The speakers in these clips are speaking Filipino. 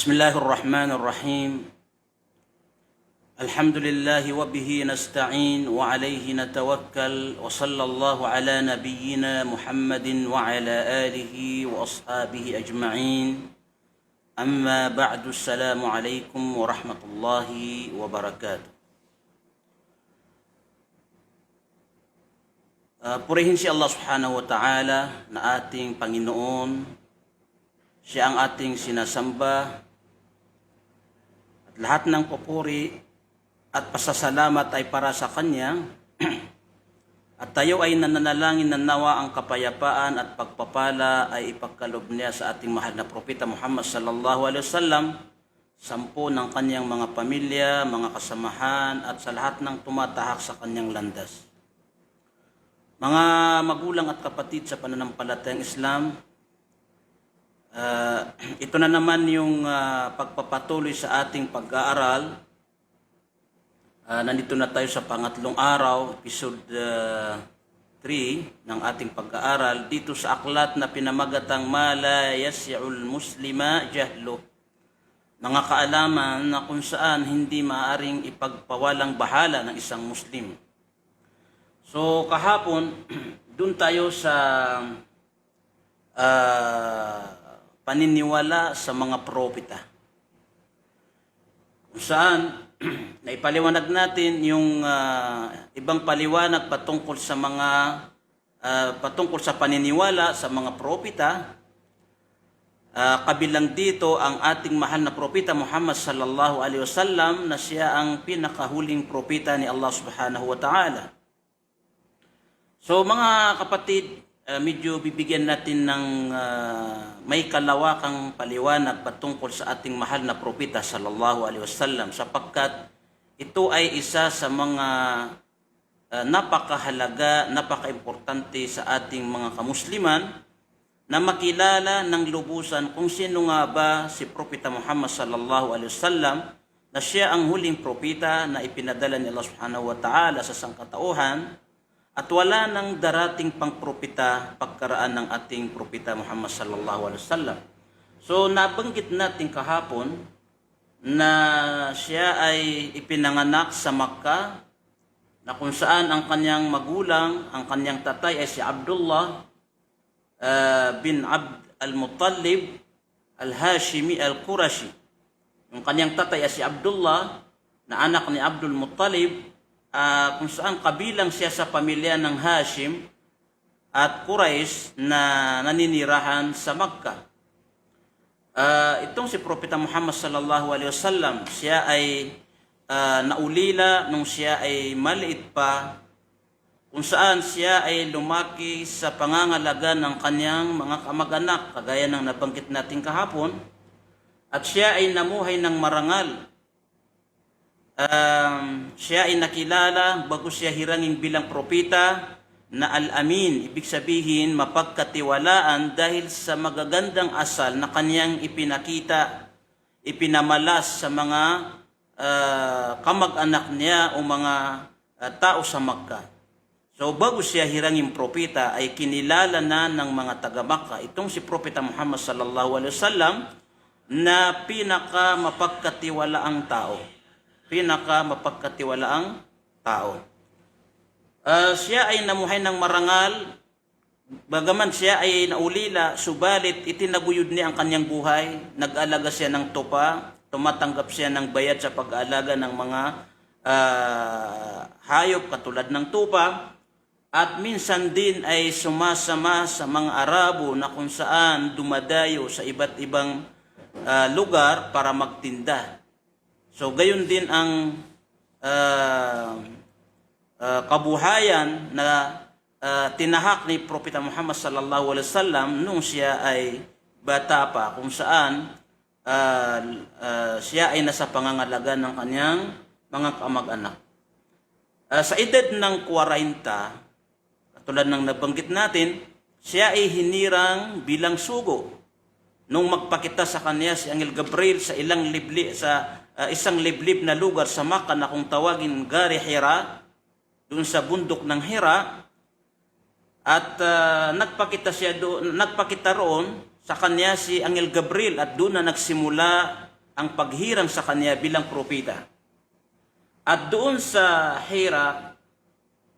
بسم الله الرحمن الرحيم. الحمد لله وبه نستعين وعليه نتوكل وصلى الله على نبينا محمد وعلى آله وأصحابه أجمعين. أما بعد، السلام عليكم ورحمة الله وبركاته. Purihin si Allah subhanahu wa ta'ala na ating Panginoon. Siya ang ating sinasamba at lahat ng papuri at pasasalamat ay para sa Kanya at tayo ay nananalangin na nawa ang kapayapaan at pagpapala ay ipagkaloob niya sa ating mahal na propeta Muhammad sallallahu alaihi wasallam, sampu ng kanyang mga pamilya, mga kasamahan at sa lahat ng tumatahak sa kanyang landas. Mga magulang at kapatid sa pananampalatayang Islam, ito na naman yung pagpapatuloy sa ating pag-aaral. Nandito na tayo sa pangatlong araw, episode 3 ng ating pag-aaral dito sa aklat na pinamagatang Ma la yas'ul muslima jahlu. Mga kaalaman na kung saan hindi maaaring ipagpawalang bahala ng isang Muslim. So kahapon, dun tayo sa paniniwala sa mga propeta. Kung saan, naipaliwanag natin yung ibang paliwanag patungkol sa paniniwala sa mga propeta. Kabilang dito ang ating mahal na propeta Muhammad sallallahu alaihi wasallam na siya ang pinakahuling propeta ni Allah subhanahu wa ta'ala. So mga kapatid, medyo bibigyan natin ng may kalawakang paliwanag patungkol sa ating mahal na propeta sallallahu alaihi wasallam, sapagkat ito ay isa sa mga napakahalaga, napakaimportante sa ating mga kamusliman na makilala ng lubusan kung sino nga ba si propeta Muhammad sallallahu alaihi wasallam, na siya ang huling propeta na ipinadala ni Allah subhanahu wa ta'ala sa sangkatauhan. At wala nang darating pang propeta pagkaraan ng ating propeta Muhammad sallallahu alaihi wasallam. So nabanggit natin kahapon na siya ay ipinanganak sa Makkah, na kung saan ang kanyang magulang, ang kanyang tatay ay si Abdullah bin Abd al-Muttalib al-Hashimi al-Qurashi. Yung kanyang tatay ay si Abdullah na anak ni Abdul Muttalib, kung saan kabilang siya sa pamilya ng Hashim at Quraysh na naninirahan sa Makkah. Itong si Propeta Muhammad sallallahu alaihi wasallam, siya ay naulila nung siya ay maliit pa, kung saan siya ay lumaki sa pangangalaga ng kanyang mga kamag-anak, kagaya ng nabanggit natin kahapon, at siya ay namuhay ng marangal. Siya ay nakilala bago siya hirangin bilang propeta na Al-Amin, ibig sabihin mapagkatiwalaan, dahil sa magagandang asal na kanyang ipinakita, ipinamalas sa mga kamag-anak niya o mga tao sa Makkah. So bago siya hirangin propeta ay kinilala na ng mga taga-Makkah itong si Propeta Muhammad sallallahu alaihi wasallam na pinaka mapagkatiwalaang tao. Siya ay namuhay ng marangal, bagaman siya ay naulila, subalit itinaguyod niya ang kanyang buhay. Nag-alaga siya ng tupa, tumatanggap siya ng bayad sa pag-aalaga ng mga hayop katulad ng tupa, at minsan din ay sumasama sa mga Arabo na kung saan dumadayo sa iba't ibang lugar para magtinda. So gayon din ang kabuhayan na tinahak ni Propeta Muhammad sallallahu alaihi wasallam nung siya ay bata pa, kung saan siya ay nasa pangangalaga ng kanyang mga kamag-anak. Sa edad ng 40, katulad ng nabanggit natin, siya ay hinirang bilang sugo nung magpakita sa kanya si Angel Gabriel sa isang liblib na lugar sa Makkah na kung tawagin Gari Hira, doon sa bundok ng Hira, at nagpakita roon sa kanya si Angel Gabriel, at doon na nagsimula ang paghirang sa kanya bilang propeta. At doon sa Hira,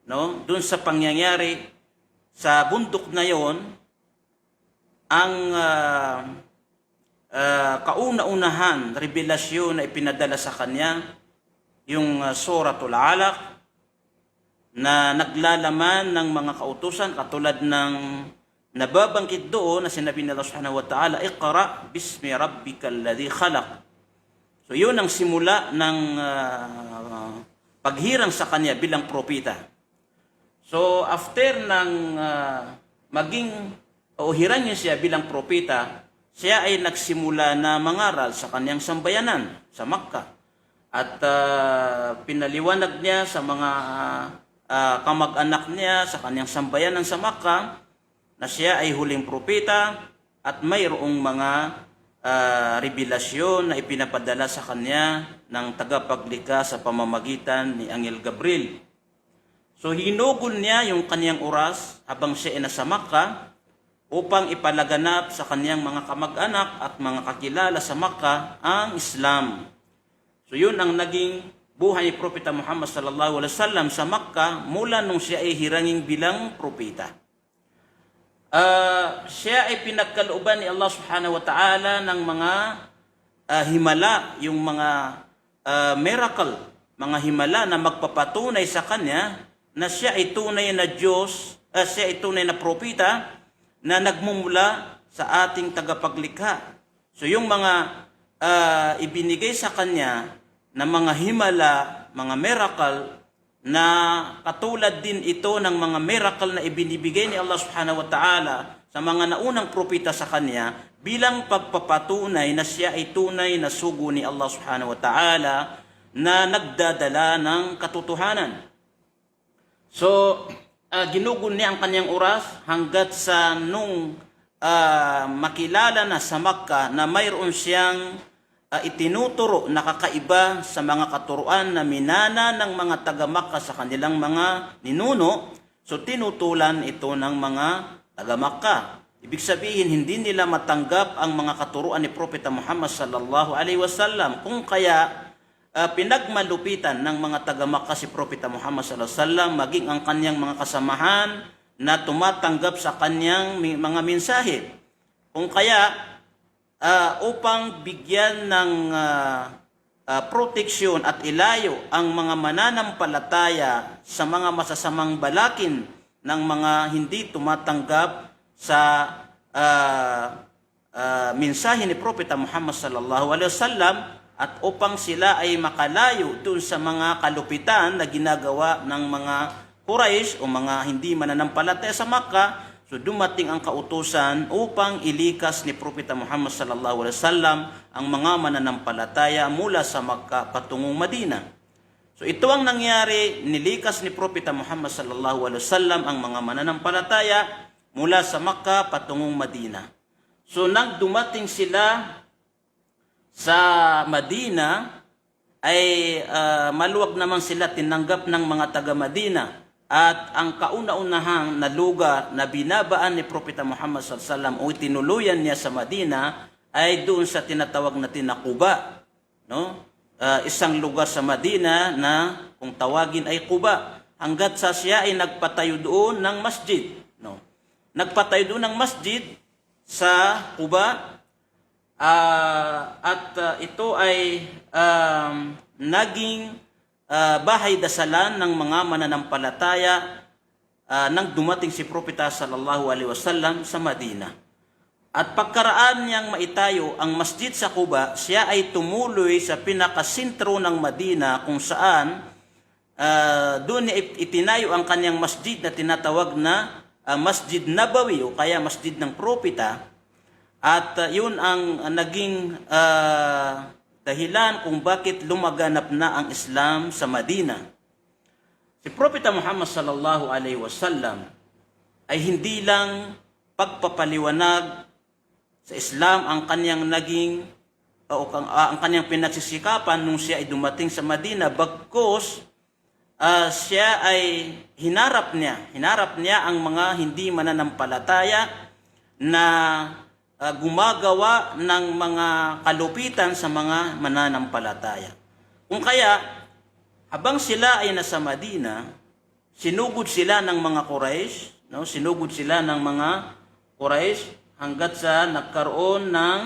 no, doon sa pangyayari sa bundok na yon, ang kauna-unahan revelasyon na ipinadala sa kanya yung Suratul Alaq na naglalaman ng mga kautusan katulad ng nababangkit doon na sinabi ni Allah Subhanahu wa Ta'ala, "Iqra bismi rabbikal ladzi khalaq." So yun ang simula ng paghirang sa kanya bilang propeta. So after ng maging o hirangin siya bilang propeta, siya ay nagsimula na mangaral sa kanyang sambayanan sa Makkah. At pinaliwanag niya sa mga kamag-anak niya sa kanyang sambayanan sa Makkah na siya ay huling propeta at mayroong mga revelasyon na ipinapadala sa kanya ng tagapaglikha sa pamamagitan ni Anghel Gabriel. So hinugol niya yung kanyang oras habang siya ay nasa Makkah upang ipalaganap sa kanyang mga kamag-anak at mga kakilala sa Makkah ang Islam. So yun ang naging buhay ni Propeta Muhammad sallallahu alaihi wasallam sa Makkah mula nung siya ay hirangin bilang propeta. Siya ay pinagkalooban ni Allah Subhanahu wa Ta'ala ng mga himala, yung mga miracle, mga himala na magpapatunay sa kanya na siya ay tunay na Diyos, siya ay tunay na propeta na nagmumula sa ating tagapaglikha. So yung mga ibinigay sa kanya na mga himala, mga miracle, na katulad din ito ng mga miracle na ibinibigay ni Allah Subhanahu wa Ta'ala sa mga naunang propeta sa kanya bilang pagpapatunay na siya ay tunay na sugo ni Allah Subhanahu wa Ta'ala na nagdadala ng katotohanan. So, ginugol niya ang kanyang oras hanggat sa nung makilala na sa Makkah na mayroon siyang itinuturo na kakaiba sa mga katuruan na minana ng mga taga-Makkah sa kanilang mga ninuno. So tinutulan ito ng mga taga-Makkah. Ibig sabihin, hindi nila matanggap ang mga katuruan ni Propeta Muhammad sallallahu alaihi wasallam. Kung kaya pinagmalupitan ng mga taga-Makkah si Propeta Muhammad sallallahu alaihi wasallam, maging ang kanyang mga kasamahan na tumatanggap sa kanyang mga mensahe. Kung kaya upang bigyan ng proteksyon at ilayo ang mga mananampalataya sa mga masasamang balakin ng mga hindi tumatanggap sa mensahe ni Propeta Muhammad sallallahu alaihi wasallam at upang sila ay makalayo doon sa mga kalupitan na ginagawa ng mga Quraysh o mga hindi mananampalataya sa Makkah. So dumating ang kautusan upang ilikas ni Propeta Muhammad sallallahu alaihi wasallam ang mga mananampalataya mula sa Makkah patungong Madina. So ito ang nangyari, nilikas ni Propeta Muhammad sallallahu alaihi wasallam ang mga mananampalataya mula sa Makkah patungong Madina. So nang dumating sila sa Madina ay maluwag naman sila tinanggap ng mga taga Madina. At ang kauna-unahang na lugar na binabaan ni Propeta Muhammad sallallahu alaihi wasallam o tinuluyan niya sa Madina ay doon sa tinatawag natin na Quba, no? Isang lugar sa Madina na kung tawagin ay Quba, hanggat sa siya ay nagpatayo doon ng masjid, no? Nagpatayo doon ng masjid sa Quba at ito ay naging bahay dasalan ng mga mananampalataya nang dumating si Propeta sallallahu alaihi wasallam sa Madina. At pagkaraan niyang maitayo ang masjid sa Quba, siya ay tumuloy sa pinakasentro ng Madina kung saan doon itinayo ang kanyang masjid na tinatawag na Masjid Nabawi o kaya Masjid ng Propeta. At yun ang naging dahilan kung bakit lumaganap na ang Islam sa Madina. Si Propeta Muhammad sallallahu alaihi wasallam ay hindi lang pagpapaliwanag sa Islam ang kanyang naging ang kanyang pinagsisikapan nung siya ay dumating sa Madina, bagkus siya ay hinarap niya ang mga hindi mananampalataya na gumagawa ng mga kalupitan sa mga mananampalataya. Kung kaya, habang sila ay nasa Madina, sinugod sila ng mga Quraysh, no? Sinugod sila ng mga Quraysh hanggat sa nagkaroon ng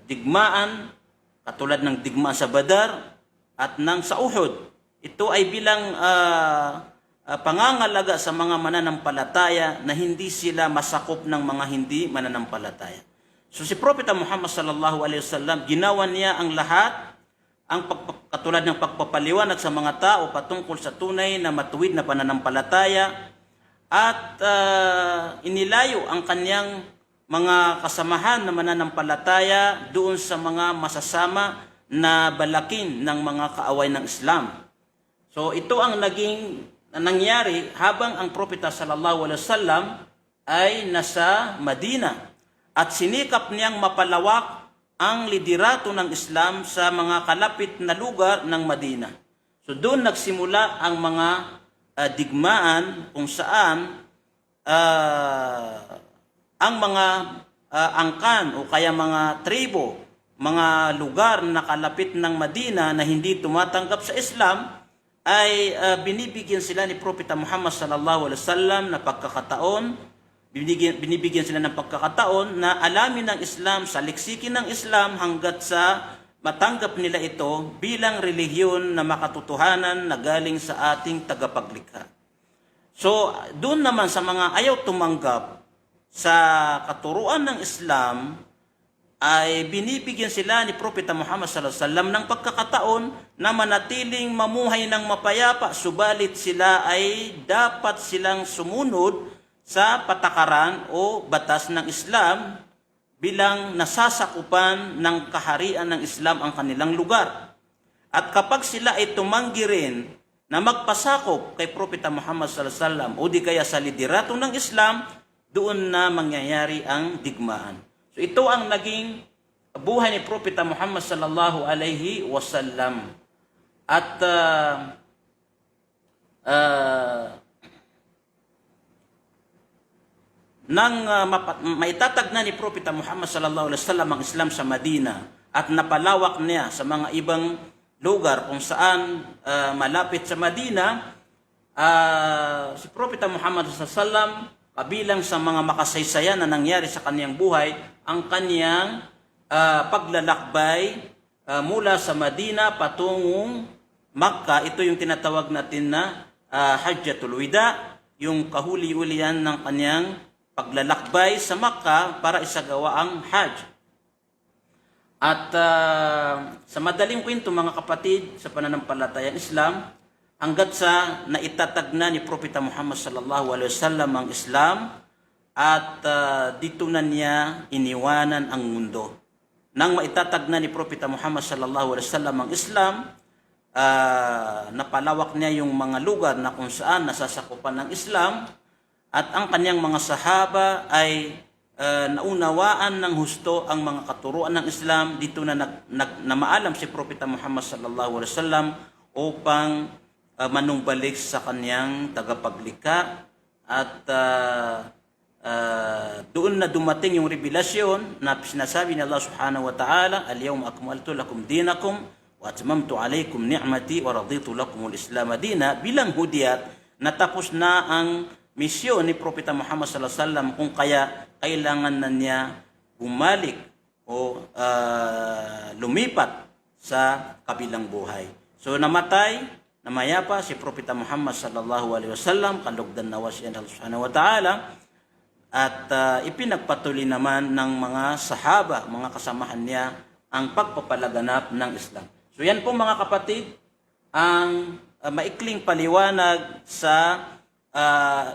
digmaan, katulad ng digmaan sa Badar at ng sa Uhud. Ito ay bilang pangangalaga sa mga mananampalataya na hindi sila masakop ng mga hindi mananampalataya. So si Propeta Muhammad sallallahu alaihi wasallam, ginawa niya ang lahat, katulad ng pagpapaliwanag sa mga tao patungkol sa tunay na matuwid na pananampalataya, at inilayo ang kanyang mga kasamahan na mananampalataya doon sa mga masasama na balakin ng mga kaaway ng Islam. So ito ang naging nangyari habang ang Propeta sallallahu alaihi wasallam ay nasa Madina, at sinikap niyang mapalawak ang liderato ng Islam sa mga kalapit na lugar ng Madina. So doon nagsimula ang mga digmaan kung saan ang mga angkan o kaya mga tribo, mga lugar na kalapit ng Madina na hindi tumatanggap sa Islam, ay binibigyan sila ni Propeta Muhammad sallallahu alaihi wasallam na pagkakataon, binibigyan sila ng pagkakataon na alamin ng Islam, saliksikin ng Islam hanggat sa matanggap nila ito bilang relihiyon na makatotohanan na galing sa ating tagapaglikha. So, doon naman sa mga ayaw tumanggap sa katuruan ng Islam, ay binibigyan sila ni Propeta Muhammad sallallahu alaihi wasallam ng pagkakataon na manatiling mamuhay ng mapayapa, subalit sila ay dapat silang sumunod sa patakaran o batas ng Islam bilang nasasakupan ng kaharian ng Islam ang kanilang lugar. At kapag sila ay tumanggi rin na magpasakop kay Propeta Muhammad sallallahu alaihi wasallam o di kaya sa liderato ng Islam, doon na mangyayari ang digmaan. So ito ang naging buhay ni Propeta Muhammad sallallahu alaihi wasallam. At nang maitatag na ni Propeta Muhammad sallallahu alaihi wasallam ang Islam sa Madina at napalawak niya sa mga ibang lugar kung saan malapit sa Madina, si Propeta Muhammad sallallahu alaihi wasallam, kabilang sa mga makasaysayan na nangyari sa kanyang buhay, ang kanyang paglalakbay mula sa Madina patungong Makkah. Ito yung tinatawag natin na Hajjatul Wida, yung kahuli-ulian ng kanyang paglalakbay sa Makkah para isagawa ang Hajj. At sa madaling kwento mga kapatid sa pananampalatayang Islam, hanggat sa naitatag na ni Propeta Muhammad sallallahu alaihi wasallam ang Islam, at dito na niya iniwanan ang mundo. Nang maitatag na ni Propeta Muhammad sallallahu alaihi wasallam ang Islam, napalawak niya yung mga lugar na kung saan nasasakupan ng Islam, at ang kanyang mga sahaba ay naunawaan ng husto ang mga katuruan ng Islam. Dito na namaalam si Propeta Muhammad sallallahu alaihi wasallam upang manumbalik sa kanyang tagapaglikha, at doon na dumating yung revelasyon na sinasabi ni Allah subhanahu wa ta'ala, al-yawma akmaltu lakum dinakum wa atmamtu alaykum ni'mati wa raditu lakum al-islam dina, bilang hudyat natapos na ang misyon ni Propeta Muhammad sallallahu alaihi wasallam, kung kaya kailangan na niya bumalik o lumipat sa kabilang buhay. So namayapa si Propeta Muhammad sallallahu alaihi wasallam, kalugdan nawa siya ng Allah subhanahu wa ta'ala, at ipinagpatuloy naman ng mga sahaba, mga kasamahan niya, ang pagpapalaganap ng Islam. So yan po mga kapatid, ang maikling paliwanag sa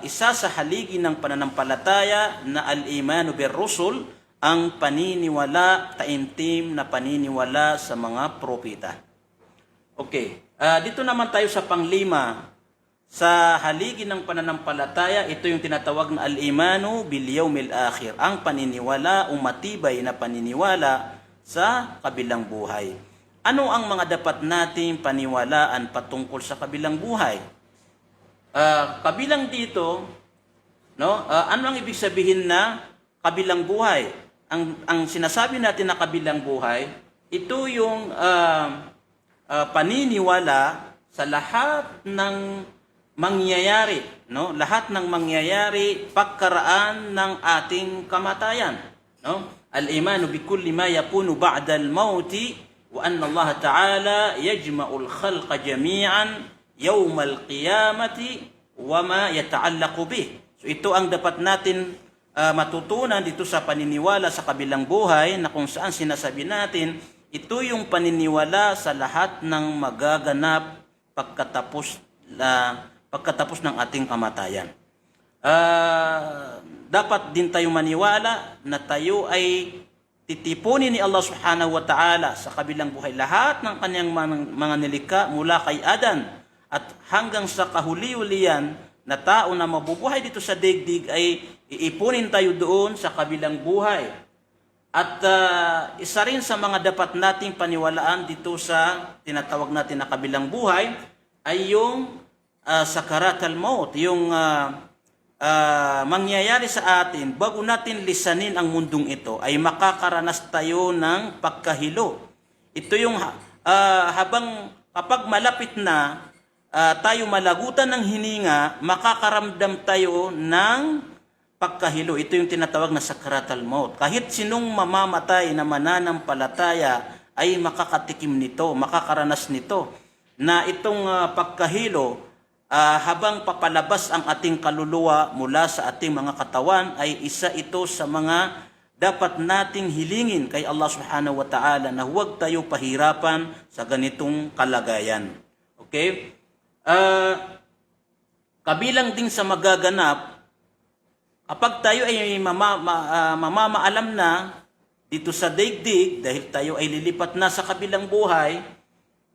isa sa haligi ng pananampalataya na al-imanu bir-rusul, ang paniniwala, taimtim na paniniwala sa mga propeta. Okay, dito naman tayo sa panglima. Sa haligi ng pananampalataya, ito yung tinatawag na al-imanu bil yawmil akhir, ang paniniwala o matibay na paniniwala sa kabilang buhay. Ano ang mga dapat nating paniwalaan patungkol sa kabilang buhay? Kabilang dito No? Ano ang ibig sabihin na kabilang buhay? Ang sinasabi natin na kabilang buhay, ito yung paniniwala sa lahat ng mangyayari, no? Lahat ng mangyayari pagkaraan ng ating kamatayan, no? Al-imanu bi kulli ma yakunu ba'da al-mauti wa anna Allah Ta'ala yajma'ul khalqa jami'an yawm al-qiyamati wa ma yata'allaqu bih. So ito ang dapat natin matutunan dito sa paniniwala sa kabilang buhay, na kung saan sinasabi natin ito yung paniniwala sa lahat ng magaganap pagkatapos ng ating kamatayan. Dapat din tayo maniwala na tayo ay titipunin ni Allah Subhanahu wa Ta'ala sa kabilang buhay lahat ng kanyang mga nilikha mula kay Adan at hanggang sa kahuli-hulian na tao na mabubuhay dito sa daigdig, ay iipunin tayo doon sa kabilang buhay. At isa rin sa mga dapat nating paniwalaan dito sa tinatawag natin na kabilang buhay ay yung sakarat al-maut, yung mangyayari sa atin bago natin lisanin ang mundong ito, ay makakaranas tayo ng pagkahilo. Ito yung kapag malapit na tayo malagutan ng hininga, makakaramdam tayo ng pagkahilo. Ito yung tinatawag na sakarat al-maut. Kahit sinong mamamatay na mananampalataya ay makakatikim nito, makakaranas nito, na itong pagkahilo habang papalabas ang ating kaluluwa mula sa ating mga katawan, ay isa ito sa mga dapat nating hilingin kay Allah Subhanahu wa Ta'ala na huwag tayo pahirapan sa ganitong kalagayan. Okay? Kabilang din sa magaganap kapag tayo ay mamamaalam na dito sa daigdig, dahil tayo ay lilipat na sa kabilang buhay,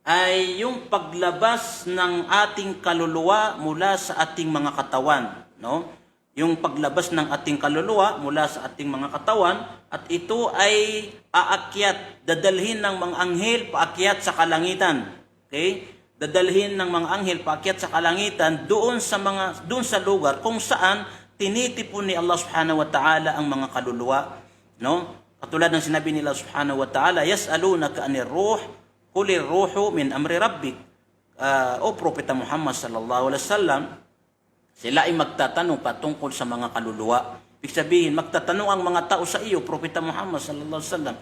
ay yung paglabas ng ating kaluluwa mula sa ating mga katawan, no? Yung paglabas ng ating kaluluwa mula sa ating mga katawan, at ito ay aakyat, dadalhin ng mga anghel paakyat sa kalangitan. Okay? Dadalhin ng mga anghel paakyat sa kalangitan doon sa lugar kung saan tinitipon ni Allah Subhanahu wa Ta'ala ang mga kaluluwa, no? Katulad ng sinabi nila Subhanahu wa Ta'ala, yas'alunaka 'anir ruh, qulir ruhu min amri rabbik. O Propeta Muhammad sallallahu alaihi wasallam, sila ay magtatanong patungkol sa mga kaluluwa. Ibig sabihin, magtatanong ang mga tao sa iyo, Propeta Muhammad sallallahu alaihi wasallam,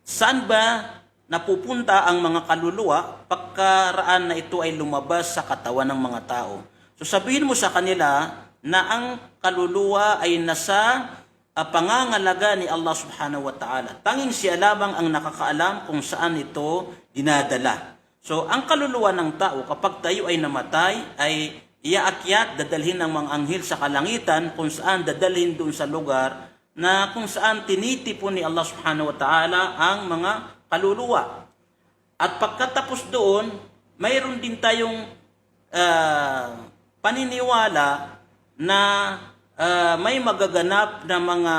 saan ba napupunta ang mga kaluluwa pagkaraan na ito ay lumabas sa katawan ng mga tao? So sabihin mo sa kanila na ang kaluluwa ay nasa pangangalaga ni Allah Subhanahu wa Ta'ala. Tanging siya lamang ang nakakaalam kung saan ito dinadala. So ang kaluluwa ng tao kapag tayo ay namatay ay iaakyat, dadalhin ng mga anghel sa kalangitan, kung saan dadalhin doon sa lugar na kung saan tinitipon ni Allah Subhanahu wa Ta'ala ang mga kaluluwa. At pagkatapos doon, mayroon din tayong paniniwala na may magaganap na mga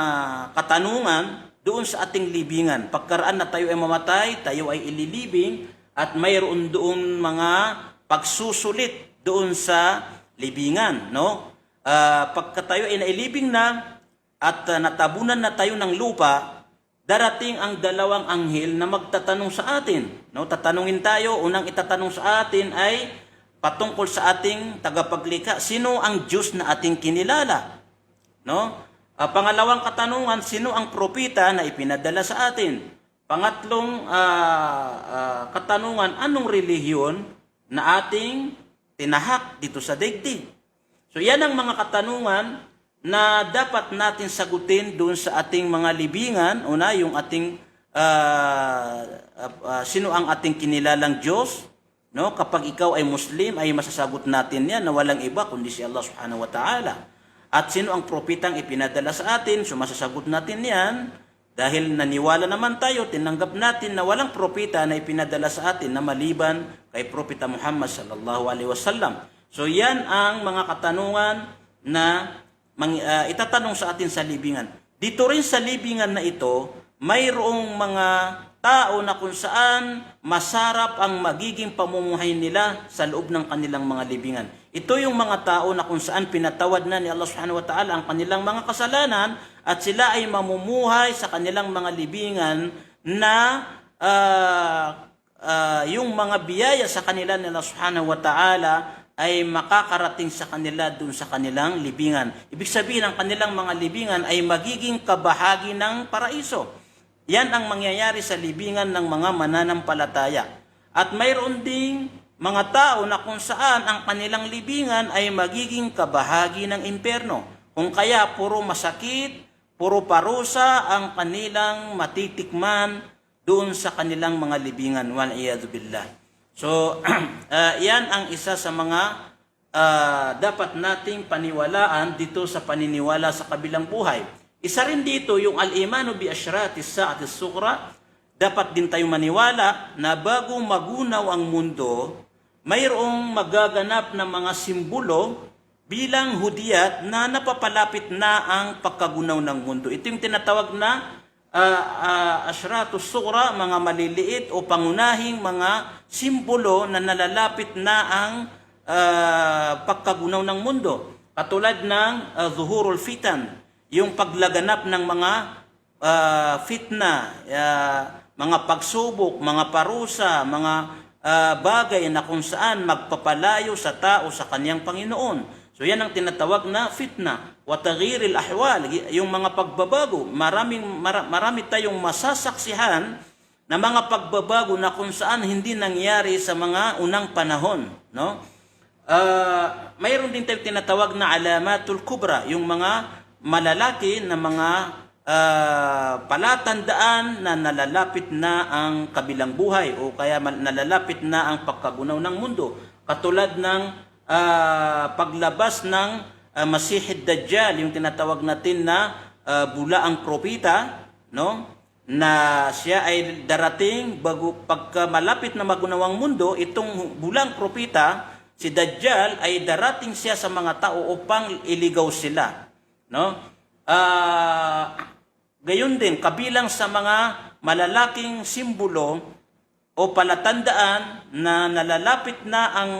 katanungan doon sa ating libingan. Pagkaraan na tayo ay mamatay, tayo ay ililibing, at mayroon doon mga pagsusulit doon sa libingan, no? Pagka tayo ay nailibing na at natabunan na tayo ng lupa, darating ang dalawang anghel na magtatanong sa atin, no? Tatanungin tayo, unang itatanong sa atin ay patungkol sa ating tagapaglikha, sino ang Diyos na ating kinilala? No? Pangalawang katanungan, sino ang propeta na ipinadala sa atin? Pangatlong katanungan, anong relihiyon na ating tinahak dito sa daigdig? So yan ang mga katanungan na dapat natin sagutin doon sa ating mga libingan. Una, yung ating sino ang ating kinilalang Diyos? No, kapag ikaw ay Muslim, ay masasagot natin yan na walang iba kundi si Allah Subhanahu wa Ta'ala. At sino ang propetang ipinadala sa atin? So masasagot natin yan dahil naniwala naman tayo, tinanggap natin na walang propeta na ipinadala sa atin na maliban kay Propeta Muhammad sallallahu alaihi wasallam. So yan ang mga katanungan na itatanong sa atin sa libingan. Dito rin sa libingan na ito, mayroong mga tao na kung saan masarap ang magiging pamumuhay nila sa loob ng kanilang mga libingan. Ito yung mga tao na kung saan pinatawad na ni Allah subhanahu wa ta'ala ang kanilang mga kasalanan at sila ay mamumuhay sa kanilang mga libingan na yung mga biyaya sa kanila ni Allah subhanahu wa ta'ala ay makakarating sa kanila dun sa kanilang libingan. Ibig sabihin, ang kanilang mga libingan ay magiging kabahagi ng paraiso. Yan ang mangyayari sa libingan ng mga mananampalataya. At mayroon ding mga tao na kung saan ang kanilang libingan ay magiging kabahagi ng impyerno. Kung kaya puro masakit, puro parusa ang kanilang matitikman doon sa kanilang mga libingan. Wal-iyadhu billah. So, yan ang isa sa mga dapat nating paniwalaan dito sa paniniwala sa kabilang buhay. Isa rin dito yung al-imanu bi asyratis sa'atis sughra. Dapat din tayong maniwala na bago magunaw ang mundo, mayroong magaganap na mga simbolo bilang hudyat na napapalapit na ang pagkagunaw ng mundo. Ito yung tinatawag na asyratus sughra, mga maliliit o pangunahing mga simbolo na nalalapit na ang pagkagunaw ng mundo. Katulad ng zuhurul fitan, yung paglaganap ng mga fitna, mga pagsubok, mga parusa, mga bagay na kung saan magpapalayo sa tao sa kanyang Panginoon. So yan ang tinatawag na fitna. Wa taghyiril ahwal, yung mga pagbabago. Marami tayong masasaksihan na mga pagbabago na kung saan hindi nangyari sa mga unang panahon. No? Mayroon din tayong tinatawag na alamatul kubra, yung mga malalaki na mga palatandaan na nalalapit na ang kabilang buhay o kaya nalalapit na ang pagkagunaw ng mundo. Katulad ng paglabas ng Masihid Dajjal, yung tinatawag natin na bulaang propeta, no? Na siya ay darating pagka malapit na magunawang mundo. Itong bulaang propeta, si Dajjal, ay darating siya sa mga tao upang iligaw sila. No? Gayon din, kabilang sa mga malalaking simbolo o palatandaan na nalalapit na ang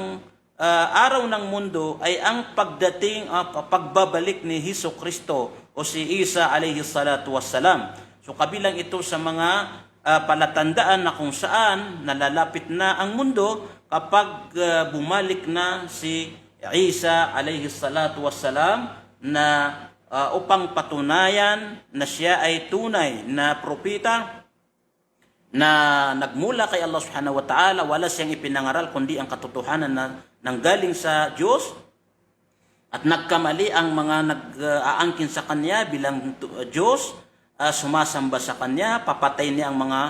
araw ng mundo ay ang pagbabalik ni Hesus Kristo o si Isa alayhi salatu wassalam. So kabilang ito sa mga palatandaan na kung saan nalalapit na ang mundo kapag bumalik na si Isa alayhi salatu wassalam na upang patunayan na siya ay tunay na propeta na nagmula kay Allah subhanahu wa ta'ala. Wala siyang ipinangaral kundi ang katotohanan na nanggaling sa Diyos, at nagkamali ang mga nag-aangkin sa Kanya bilang Diyos, sumasamba sa Kanya, papatay niya ang mga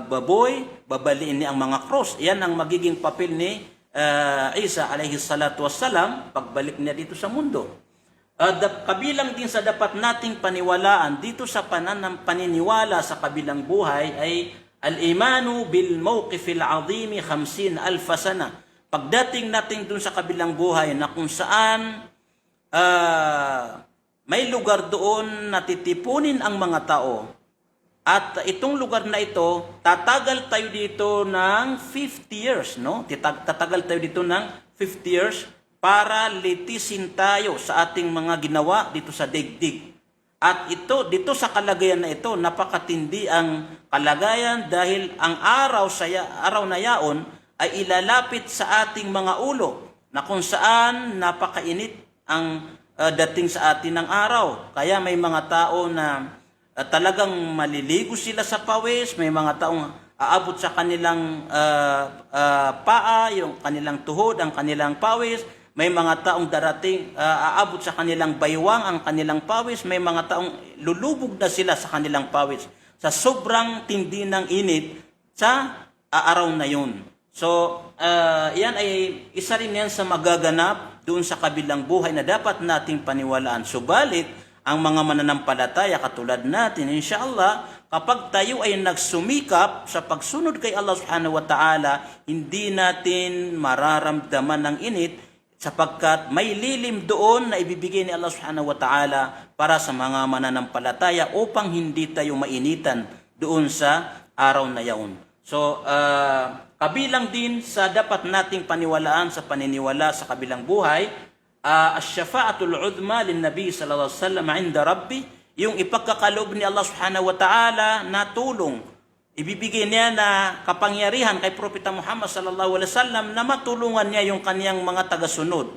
baboy, babaliin niya ang mga cross. Yan ang magiging papel ni Isa alayhi salatu wassalam pagbalik niya dito sa mundo. Kabilang din sa dapat nating paniwalaan dito sa paniniwala sa kabilang buhay ay al-imanu bil mawqifil azimi 50,000 sana. Pagdating natin dun sa kabilang buhay na kung saan may lugar doon na titipunin ang mga tao, at itong lugar na ito, tatagal tayo dito ng 50 years, no? Tatagal tayo dito ng 50 years para litisin tayo sa ating mga ginawa dito sa daigdig. At dito sa kalagayan na ito, napakatindi ang kalagayan dahil ang araw na yaon ay ilalapit sa ating mga ulo na kung saan napakainit ang dating sa atin ng araw. Kaya may mga tao na talagang maliligo sila sa pawis, may mga taong aabot sa kanilang paa, yung kanilang tuhod, ang kanilang pawis. May mga taong darating, aabot sa kanilang baywang ang kanilang pawis. May mga taong lulubog na sila sa kanilang pawis sa sobrang tindi ng init sa araw na yun. So, yan ay isa rin yan sa magaganap doon sa kabilang buhay na dapat nating paniwalaan. Subalit, ang mga mananampalataya katulad natin, inshallah, kapag tayo ay nagsumikap sa pagsunod kay Allah subhanahu wa ta'ala, hindi natin mararamdaman ng init sapagkat may lilim doon na ibibigay ni Allah subhanahu wa ta'ala para sa mga mananampalataya upang hindi tayo mainitan doon sa araw na yaon. So, kabilang din sa dapat nating paniwalaan sa paniniwala sa kabilang buhay, ash-shafa'atul 'udma lin-nabi sallallahu alaihi wasallam 'inda rabbi, yung ipagkakaloob ni Allah subhanahu wa ta'ala na tulong. Ibibigay niya na kapangyarihan kay Propeta Muhammad sallallahu alaihi wasallam na matulungan niya yung kaniyang mga tagasunod.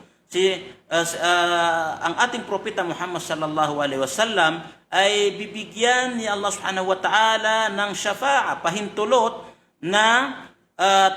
Ang ating Propeta Muhammad sallallahu alaihi wasallam ay bibigyan ni Allah subhanahu wa ta'ala ng syafa'a, pahintulot na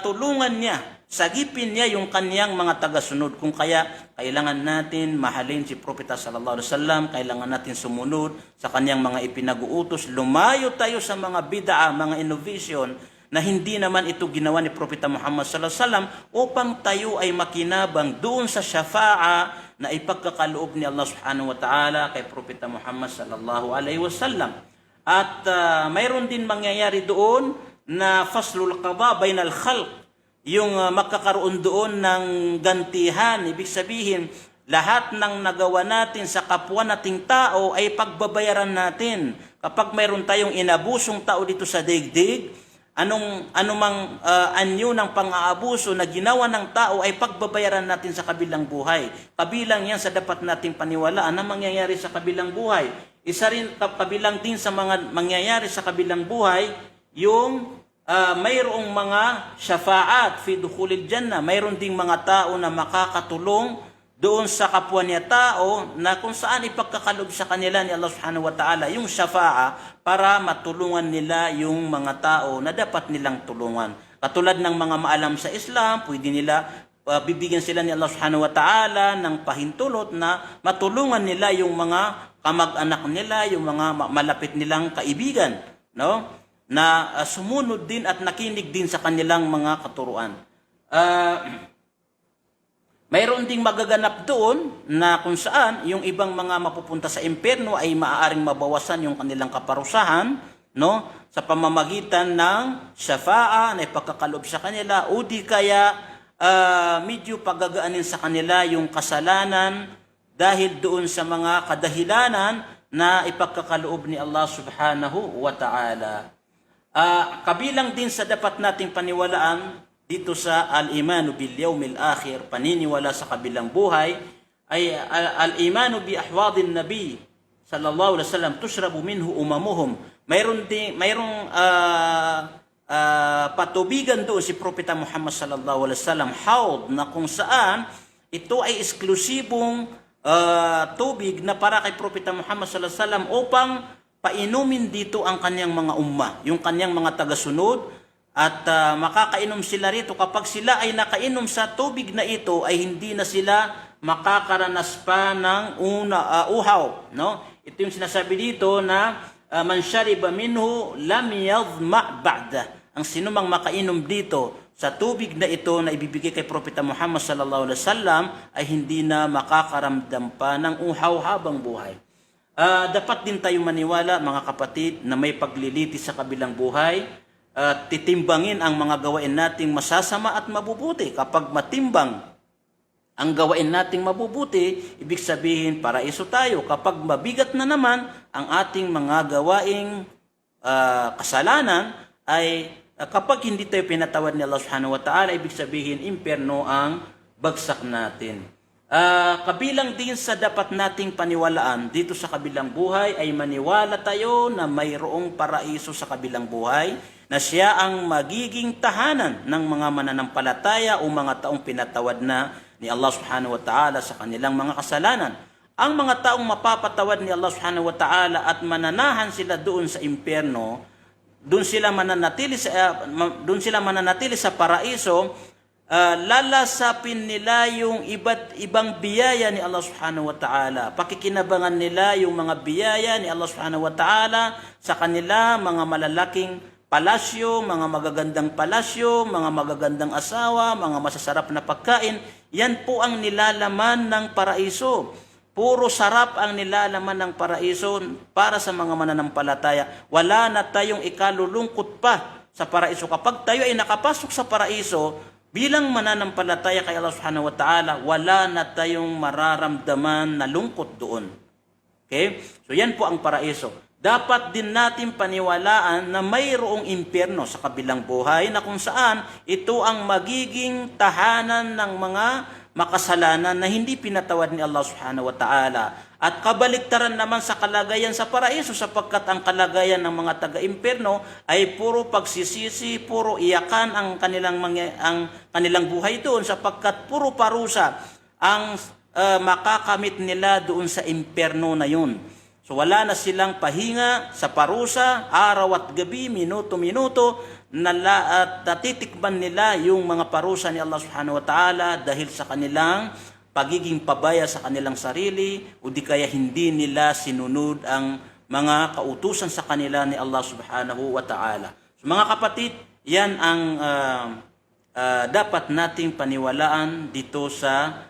tulungan niya, sagipin niya yung kaniyang mga tagasunod. Kung kaya kailangan natin mahalin si Propeta sallallahu alaihi wasallam, kailangan natin sumunod sa kaniyang mga ipinag-uutos, lumayo tayo sa mga bid'a, mga innovation na hindi naman ito ginawa ni Propeta Muhammad sallallahu alaihi wasallam upang tayo ay makinabang doon sa syafa'a na ipagkakaloob ni Allah subhanahu wa ta'ala kay Propeta Muhammad sallallahu alaihi wasallam. At mayroon din mangyayari doon na faslul qada bainal khalq, yung magkakaroon doon ng gantihan. Ibig sabihin, lahat ng nagawa natin sa kapwa nating tao ay pagbabayaran natin. Kapag mayroon tayong inabusong tao dito sa daigdig, anumang anyo ng pang-aabuso na ginawa ng tao ay pagbabayaran natin sa kabilang buhay. Kabilang yan sa dapat nating paniwalaan na mangyayari sa kabilang buhay. Isa rin kabilang din sa mga mangyayari sa kabilang buhay, yung mayroong mga syafa'at fi dukhulil jannah. Mayroon ding mga tao na makakatulong doon sa kapwa niya tao na kung saan ipagkakalob sa kanila ni Allah subhanahu wa ta'ala yung syafa'a para matulungan nila yung mga tao na dapat nilang tulungan. Katulad ng mga maalam sa Islam, pwede nila bibigyan sila ni Allah subhanahu wa ta'ala ng pahintulot na matulungan nila yung mga kamag-anak nila, yung mga malapit nilang kaibigan, no? Na sumunod din at nakinig din sa kanilang mga katuruan. Mayroon ding magaganap doon na kung saan yung ibang mga mapupunta sa impyerno ay maaaring mabawasan yung kanilang kaparusahan, no? Sa pamamagitan ng syafa'a na ipagkakalob sa kanila, o di kaya medyo pagagaanin sa kanila yung kasalanan dahil doon sa mga kadahilanan na ipagkakaloob ni Allah subhanahu wa ta'ala. Kabilang din sa dapat nating paniwalaan dito sa al-imanu bil yawmil akhir, paniniwala sa kabilang buhay, ay al-imanu bi ahwadin nabi sallallahu alaihi wasallam tushrabu minhu umamuhum. Mayroong patubigan doon si Propeta Muhammad sallallahu alaihi wasallam, hawd, na kung saan ito ay eksklusibong tubig na para kay Propeta Muhammad sallallahu alaihi wasallam upang painumin dito ang kanyang mga umma, yung kanyang mga tagasunod. At makakainom sila rito. Kapag sila ay nakainom sa tubig na ito, ay hindi na sila makakaranas pa ng uhaw. No? Ito yung sinasabi dito na man shariba minhu lam yadhma ba'da. Ang sinumang makainom dito sa tubig na ito na ibibigay kay Propeta Muhammad sallallahu alaihi wasallam ay hindi na makakaramdam pa ng uhaw habang buhay. Dapat din tayo maniwala, mga kapatid, na may paglilitis sa kabilang buhay. Titimbangin ang mga gawain nating masasama at mabubuti. Kapag matimbang ang gawain nating mabubuti, ibig sabihin paraiso tayo. Kapag mabigat na naman ang ating mga gawaing kasalanan, ay kapag hindi tayo pinatawad ni Allah subhanahu wa ta'ala, ibig sabihin impyerno ang bagsak natin. Kabilang din sa dapat nating paniwalaan dito sa kabilang buhay ay maniwala tayo na mayroong paraiso sa kabilang buhay, na siya ang magiging tahanan ng mga mananampalataya o mga taong pinatawad na ni Allah subhanahu wa ta'ala sa kanilang mga kasalanan. Ang mga taong mapapatawad ni Allah subhanahu wa ta'ala at mananahan sila doon sa impyerno, doon sila mananatili sa paraiso, lalasapin nila yung iba't ibang biyaya ni Allah subhanahu wa ta'ala. Pakikinabangan nila yung mga biyaya ni Allah subhanahu wa ta'ala sa kanila mga malalaking palasyo, mga magagandang palasyo, mga magagandang asawa, mga masasarap na pagkain. Yan po ang nilalaman ng paraiso. Puro sarap ang nilalaman ng paraiso para sa mga mananampalataya. Wala na tayong ikalulungkot pa sa paraiso. Kapag tayo ay nakapasok sa paraiso, bilang mananampalataya kay Allah subhanahu wa ta'ala, wala na tayong mararamdaman na lungkot doon. Okay? So yan po ang paraiso. dapat din natin paniwalaan na mayroong impyerno sa kabilang buhay na kung saan ito ang magiging tahanan ng mga makasalanan na hindi pinatawad ni Allah subhanahu wa ta'ala. At kabaliktaran naman sa kalagayan sa paraiso, sapagkat ang kalagayan ng mga taga-impyerno ay puro pagsisisi, puro iyakan ang kanilang buhay doon, sapagkat puro parusa ang makakamit nila doon sa impyerno na yun. So wala na silang pahinga sa parusa, araw at gabi, minuto-minuto, at natitikman nila yung mga parusa ni Allah subhanahu wa ta'ala dahil sa kanilang pagiging pabaya sa kanilang sarili o di kaya hindi nila sinunod ang mga kautusan sa kanila ni Allah subhanahu wa ta'ala. So mga kapatid, yan ang dapat nating paniwalaan dito sa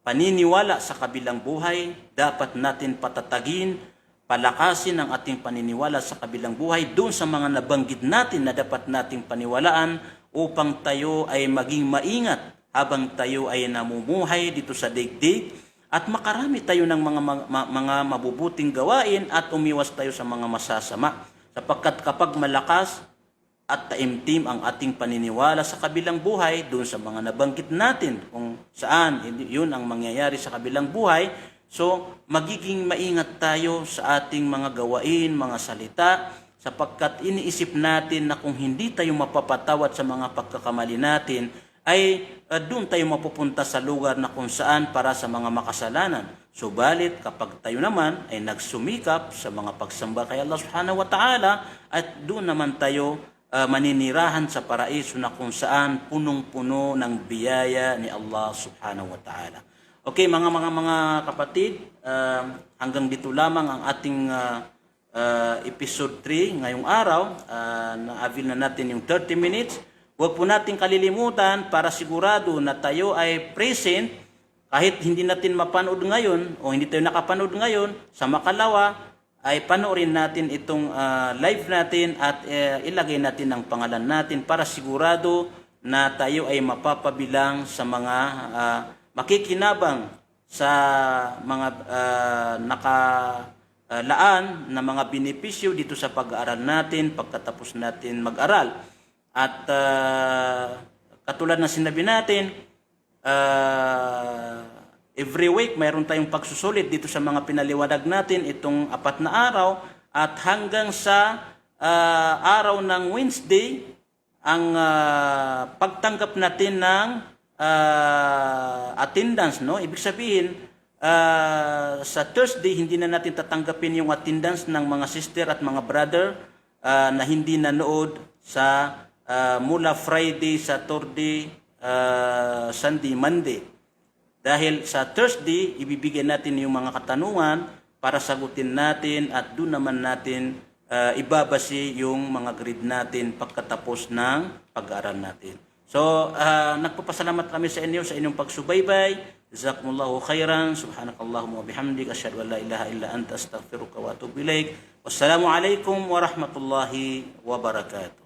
paniniwala sa kabilang buhay. Dapat natin patatagin, palakasin ang ating paniniwala sa kabilang buhay doon sa mga nabanggit natin na dapat nating paniwalaan upang tayo ay maging maingat habang tayo ay namumuhay dito sa daigdig at makarami tayo ng mga mabubuting gawain at umiwas tayo sa mga masasama. Sapagkat kapag malakas at taimtim ang ating paniniwala sa kabilang buhay doon sa mga nabanggit natin kung saan yun ang mangyayari sa kabilang buhay, so magiging maingat tayo sa ating mga gawain, mga salita, sapagkat iniisip natin na kung hindi tayo mapapatawad sa mga pagkakamali natin, ay doon tayo mapupunta sa lugar na kung saan para sa mga makasalanan. Subalit kapag tayo naman ay nagsumikap sa mga pagsamba kay Allah subhanahu wa ta'ala, at doon naman tayo maninirahan sa paraiso na kung saan punong-puno ng biyaya ni Allah subhanahu wa ta'ala. Okay, mga kapatid, hanggang dito lamang ang ating episode 3 ngayong araw. Na-avail na natin yung 30 minutes. Huwag po natin kalilimutan para sigurado na tayo ay present kahit hindi natin mapanood ngayon o hindi tayo nakapanood ngayon, sa makalawa ay panoorin natin itong live natin at ilagay natin ang pangalan natin para sigurado na tayo ay mapapabilang sa mga makikinabang sa mga nakalaan na mga benepisyo dito sa pag-aaral natin pagkatapos natin mag-aral. At katulad na sinabi natin, every week mayroon tayong pagsusulit dito sa mga pinaliwanag natin itong 4 na araw, at hanggang sa araw ng Wednesday ang pagtanggap natin ng attendance, no? Ibig sabihin sa Thursday hindi na natin tatanggapin yung attendance ng mga sister at mga brother na hindi nanood sa mula Friday, Saturday, Sunday, Monday. Dahil sa Thursday, ibibigay natin yung mga katanungan para sagutin natin at doon naman natin ibabase yung mga grade natin pagkatapos ng pag-aaral natin. So, nagpapasalamat kami sa inyo sa inyong pagsubaybay. Jazakumullahu khairan. Subhanakallahumma wa bihamdik. Asyhadu an la ilaha illa anta astaghfiruka wa atubu ilaik. Wassalamu alaikum warahmatullahi wabarakatuh.